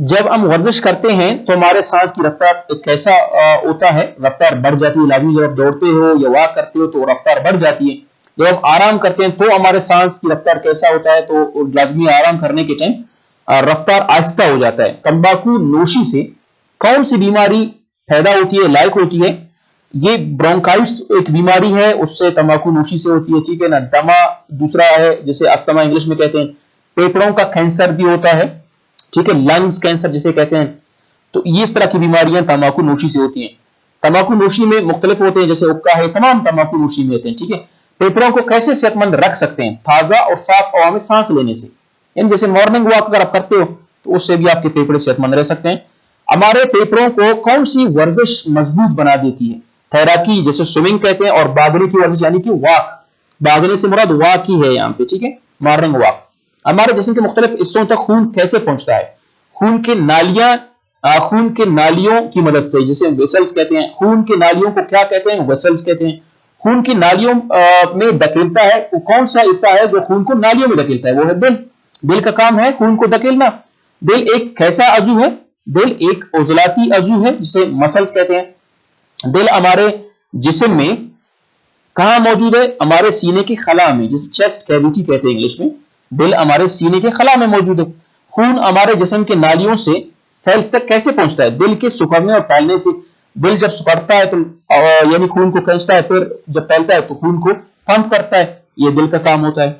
جب ہم ورزش کرتے ہیں تو ہمارے سانس کی رفتار کیسا ہوتا ہے؟ رفتار بڑھ جاتی ہے لازمی. جب آپ دوڑتے ہو یا واک کرتے ہو تو رفتار بڑھ جاتی ہے. جب ہم آرام کرتے ہیں تو ہمارے سانس کی رفتار کیسا ہوتا ہے؟ تو لازمی آرام کرنے کے ٹائم رفتار آہستہ ہو جاتا ہے. تمباکو نوشی سے کون سی بیماری پیدا ہوتی ہے، لائق ہوتی ہے؟ یہ برونکائٹس ایک بیماری ہے، اس سے تمباکو نوشی سے ہوتی ہے. ٹھیک ہے نا. دما دوسرا ہے جسے استما انگلش میں کہتے ہیں. پھیپھڑوں کا کینسر بھی ہوتا ہے. ٹھیک ہے، لنگز کینسر جسے کہتے ہیں. تو یہ اس طرح کی بیماریاں تمباکو نوشی سے ہوتی ہیں. تمباکو نوشی میں مختلف ہوتے ہیں، جیسے حقہ ہے، تمام تمباکو نوشی میں ہوتے ہیں. ٹھیک ہے. پھیپھڑوں کو کیسے صحت مند رکھ سکتے ہیں؟ تازہ اور صاف ہوا میں سانس لینے سے. یعنی جیسے مارننگ واک اگر آپ کرتے ہو تو اس سے بھی آپ کے پھیپھڑے صحت مند رہ سکتے ہیں. ہمارے پھیپھڑوں کو کون سی ورزش مضبوط بنا دیتی ہے؟ تیراکی جیسے سوئمنگ کہتے ہیں، اور بھاگنے کی ورزش یعنی کہ واک. بھاگنے سے مراد واک ہی ہے یہاں پہ. ٹھیک ہے، مارننگ واک. ہمارے جسم کے مختلف حصوں تک خون کیسے پہنچتا ہے؟ خون کے نالیوں کی مدد سے، جسے ویسلز کہتے ہیں. خون کے نالیوں کو کیا کہتے ہیں؟ ویسلز کہتے ہیں. خون کی نالیوں میں دھکیلتا ہے، وہ کون سا حصہ ہے جو خون کو نالیوں میں دھکیلتا ہے؟ وہ ہے دل. دل کا کام ہے خون کو دھکیلنا. دل ایک کیسا عضو ہے؟ دل ایک عضلاتی عضو ہے جسے مسلز کہتے ہیں. دل ہمارے جسم میں کہاں موجود ہے؟ ہمارے سینے کے خلا میں، جسے چیسٹ کیویٹی کہتے ہیں انگلش میں. دل ہمارے سینے کے خلا میں موجود ہے. خون ہمارے جسم کے نالیوں سے سیلز تک کیسے پہنچتا ہے؟ دل کے سکڑنے اور پھیلنے سے. دل جب سکڑتا ہے تو یعنی خون کو کھینچتا ہے، پھر جب پھیلتا ہے تو خون کو پمپ کرتا ہے. یہ دل کا کام ہوتا ہے.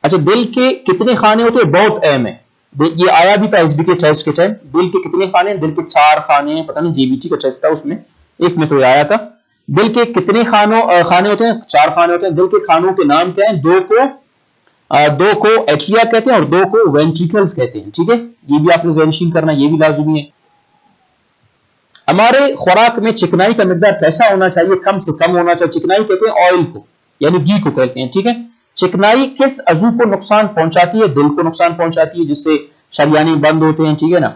اچھا، دل کے کتنے خانے ہوتے ہیں؟ بہت اہم ہے. یہ آیا بھی تھا ایس بی کے ٹیسٹ کے ٹائم. دل کے کتنے خانے ہیں؟ دل کے 4 خانے ہیں. پتہ نہیں جی بی ٹی کا ٹیسٹ تھا اس میں ایک میں تو یہ آیا تھا. دل کے کتنے خانے ہوتے ہیں؟ 4 خانے ہوتے ہیں. دل کے خانوں کے نام کیا ہیں؟ دو کو ایٹریا کہتے ہیں اور 2 کو وینٹریکلز کہتے ہیں. ٹھیک ہے، یہ بھی آپ نے ذہن نشین کرنا، یہ بھی لازمی ہے. ہمارے خوراک میں چکنائی کا مقدار کیسا ہونا چاہیے؟ کم سے کم ہونا چاہیے. چکنائی کہتے ہیں آئل کو، یعنی گھی کو کہتے ہیں. ٹھیک ہے. چکنائی کس عضو کو نقصان پہنچاتی ہے؟ دل کو نقصان پہنچاتی ہے، جس سے شریانے بند ہوتے ہیں. ٹھیک ہے نا.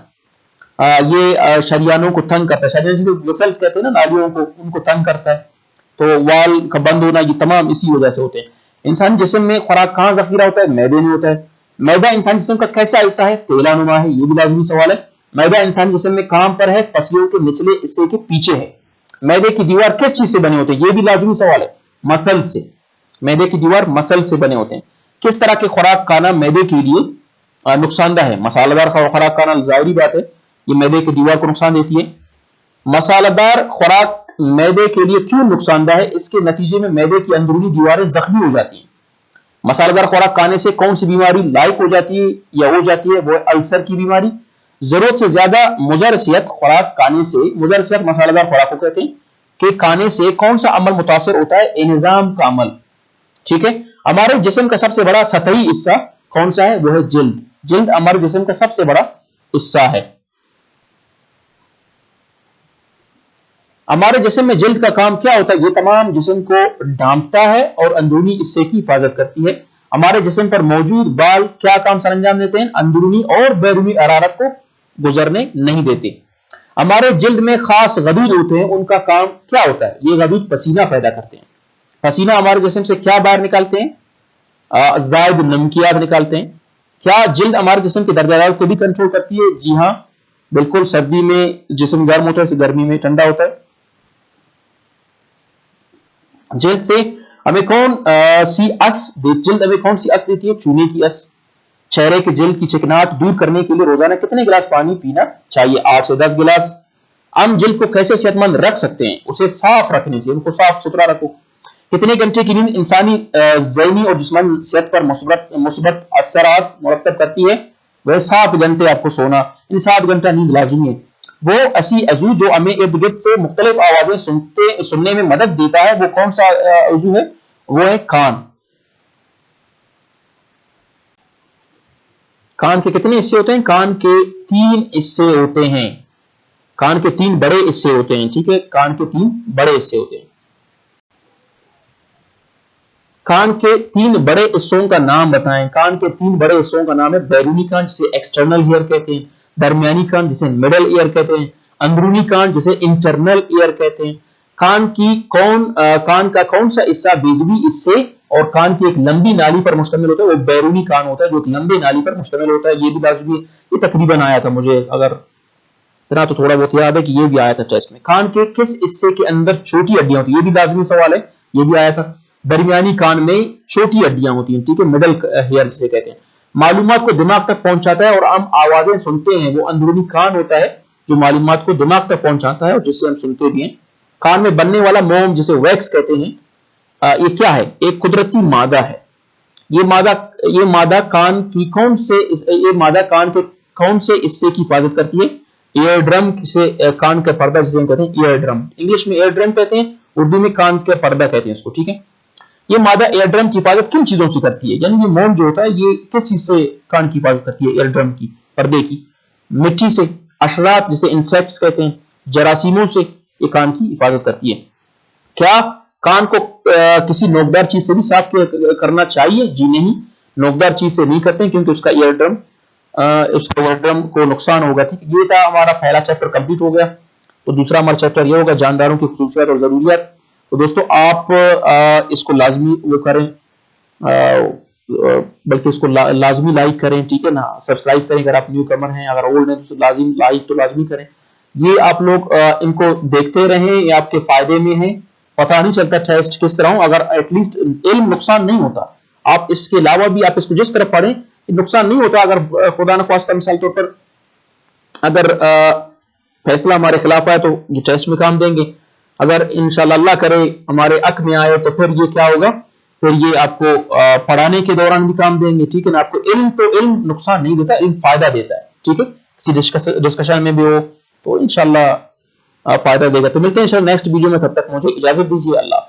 یہ شریانوں کو تنگ کرتا ہے. شریان جسے ویسلز کہتے ہیں نا، نالیوں کو، ان کو تنگ کرتا ہے. تو وال کا بند ہونا یہ تمام اسی وجہ سے ہوتے ہیں. انسانی جسم میں خوراک کہاں ذخیرہ ہوتا ہے؟ معدے میں ہوتا ہے. معدہ انسانی جسم کا کیسا حصہ ہے؟ تیلا نما ہے. یہ بھی لازمی سوال ہے. معدہ انسانی جسم میں کہاں پر ہے؟ پسلیوں کے نچلے حصے کے پیچھے ہے. معدے کی دیوار کس چیز سے بنے ہوتے ہیں؟ یہ بھی لازمی سوال ہے. مسل سے. معدے کی دیوار مسل سے بنے ہوتے ہیں. کس طرح کے خوراک کھانا معدے کے لیے نقصان دہ ہے؟ مسالہ دار خوراک کھانا ظاہری بات ہے یہ معدے کی دیوار کو نقصان دیتی ہے. مسالہ دار خوراک معدے کے لیے کیوں نقصان دہ ہے؟ اس کے نتیجے میں معدے کی اندرونی دیواریں زخمی ہو جاتی ہیں. مسالہ دار خوراک کھانے سے کون سی بیماری لاحق ہو جاتی ہے یا ہو جاتی ہے؟ وہ ہے السر کی بیماری. ضرورت سے زیادہ مضر صحت خوراک کھانے سے، مضر صحت مسالہ دار خوراک کو کہتے ہیں کہ کھانے سے کون سا عمل متاثر ہوتا ہے؟ انہضام کا عمل. ٹھیک ہے. ہمارے جسم کا سب سے بڑا سطحی حصہ کون سا ہے؟ وہ ہے جلد. جلد ہمارے جسم کا سب سے بڑا حصہ ہے. ہمارے جسم میں جلد کا کام کیا ہوتا ہے؟ یہ تمام جسم کو ڈھانپتا ہے اور اندرونی حصے کی حفاظت کرتی ہے. ہمارے جسم پر موجود بال کیا کام سر انجام دیتے ہیں؟ اندرونی اور بیرونی حرارت کو گزرنے نہیں دیتے. ہمارے جلد میں خاص غدود ہوتے ہیں، ان کا کام کیا ہوتا ہے؟ یہ غدود پسینہ پیدا کرتے ہیں. پسینہ ہمارے جسم سے کیا باہر نکالتے ہیں؟ زائد نمکیات نکالتے ہیں. کیا جلد ہمارے جسم کے درجہ حرارت کو بھی کنٹرول کرتی ہے؟ جی ہاں بالکل. سردی میں جسم گرم ہوتا ہے، گرمی میں ٹھنڈا ہوتا ہے. جلد سے ہمیں کون سی اس دیتی ہے؟ چونے کی اس. چہرے کے جلد کی چکناہٹ دور کرنے کے لیے روزانہ کتنے گلاس پانی پینا چاہیے؟ 8 سے 10 گلاس. ہم جلد کو کیسے صحت مند رکھ سکتے ہیں؟ اسے صاف رکھنے سے. ان کو صاف ستھرا رکھو. کتنے گھنٹے کی نیند انسانی ذہنی اور جسمانی صحت پر مثبت اثرات مرتب کرتی ہے؟ وہ 7 گھنٹے آپ کو سونا. ان 7 گھنٹہ نیند لازمی ہے. وہ ایسی عضو جو ہمیں ارد گرد سے مختلف آوازیں سننے میں مدد دیتا ہے، وہ کون سا عضو ہے؟ وہ ہے کان. کان کے کتنے حصے ہوتے ہیں؟ کان کے 3 حصے ہوتے ہیں. کان کے 3 بڑے حصے ہوتے ہیں. ٹھیک ہے، کان کے 3 بڑے حصے ہوتے ہیں. کان کے 3 بڑے حصوں کا نام بتائیں. کان کے 3 بڑے حصوں کا نام ہے بیرونی کان جسے ایکسٹرنل ایئر کہتے ہیں، درمیانی کان جسے مڈل ایئر کہتے ہیں، اندرونی کان جسے انٹرنل ایئر کہتے ہیں. کان کا کون سا حصہ بیضوی حصے اور کان کی ایک لمبی نالی پر مشتمل ہوتا ہے، وہ بیرونی کان ہوتا ہے جو ایک لمبی نالی پر مشتمل ہوتا ہے، یہ بھی لازمی، یہ تقریباً آیا تھا، مجھے اگر اتنا تو تھوڑا بہت یاد ہے کہ یہ بھی آیا تھا ٹیسٹ میں۔ کان کے کس حصے کے اندر چھوٹی ہڈیاں ہوتی ہیں، یہ بھی لازمی سوال ہے، یہ بھی آیا تھا۔ درمیانی کان میں چھوٹی ہڈیاں ہوتی ہیں، ٹھیک ہے، مڈل ہیئر جسے کہتے ہیں۔ معلومات کو دماغ تک پہنچاتا ہے اور ہم آوازیں سنتے ہیں، وہ اندرونی کان ہوتا ہے جو معلومات کو دماغ تک پہنچاتا ہے اور جس سے ہم سنتے بھی ہیں۔ کان میں بننے والا موم جسے ویکس کہتے ہیں، یہ کیا ہے؟ ایک قدرتی مادہ ہے۔ یہ مادہ کان کے کون سے حصے کی حفاظت کرتی ہے؟ ایئر ڈرم سے، کان کا پردہ جسے ہم کہتے ہیں ایئر ڈرم، انگلش میں ایئر ڈرم کہتے ہیں، اردو میں کان کا پردہ کہتے ہیں اس کو، ٹھیک ہے۔ یہ مادہ ایئر ڈرم کی حفاظت کن چیزوں سے کرتی ہے؟ یعنی یہ موم جو ہوتا ہے یہ کس چیز سے کان کی حفاظت کرتی ہے؟ ایئر ڈرم کی، پردے کی۔ مٹی سے، حشرات جسے انسیکٹس کہتے ہیں، جراثیموں سے یہ کان کی حفاظت کرتی ہے۔ کیا کان کو کسی نوکدار چیز سے بھی صاف کرنا چاہیے؟ جی نہیں، نوکدار چیز سے نہیں کرتے ہیں کیونکہ اس کا ایئر ڈرم کو نقصان ہوگا، ٹھیک ہے۔ یہ تھا ہمارا پہلا چیپٹر کمپلیٹ ہو گیا، تو دوسرا ہمارا چیپٹر یہ ہوگا جانداروں کی خصوصیات اور ضروریات۔ تو دوستو آپ اس کو لازمی وہ کریں، بلکہ اس کو لازمی لائک کریں، ٹھیک ہے نا، سبسکرائب کریں اگر آپ نیو کمر ہیں، اگر اولڈ ہیں تو لازمی لائک تو لازمی کریں۔ یہ آپ لوگ ان کو دیکھتے رہیں، یہ آپ کے فائدے میں ہیں، پتہ نہیں چلتا ٹیسٹ کس طرح ہو، اگر ایٹ لیسٹ علم نقصان نہیں ہوتا، آپ اس کے علاوہ بھی آپ اس کو جس طرح پڑھیں نقصان نہیں ہوتا۔ اگر خدا نخواستہ مثال طور پر اگر فیصلہ ہمارے خلاف آئے تو یہ ٹیسٹ میں کام دیں گے، اگر انشاءاللہ اللہ کرے ہمارے حق میں آئے تو پھر یہ کیا ہوگا، پھر یہ آپ کو پڑھانے کے دوران بھی کام دیں گے، ٹھیک ہے نا۔ آپ کو علم نقصان نہیں دیتا، علم فائدہ دیتا ہے، ٹھیک ہے، کسی ڈسکشن میں بھی ہو تو انشاءاللہ فائدہ دے گا۔ تو ملتے ہیں انشاءاللہ نیکسٹ ویڈیو میں، تب تک مجھے اجازت دیجیے، اللہ حافظ۔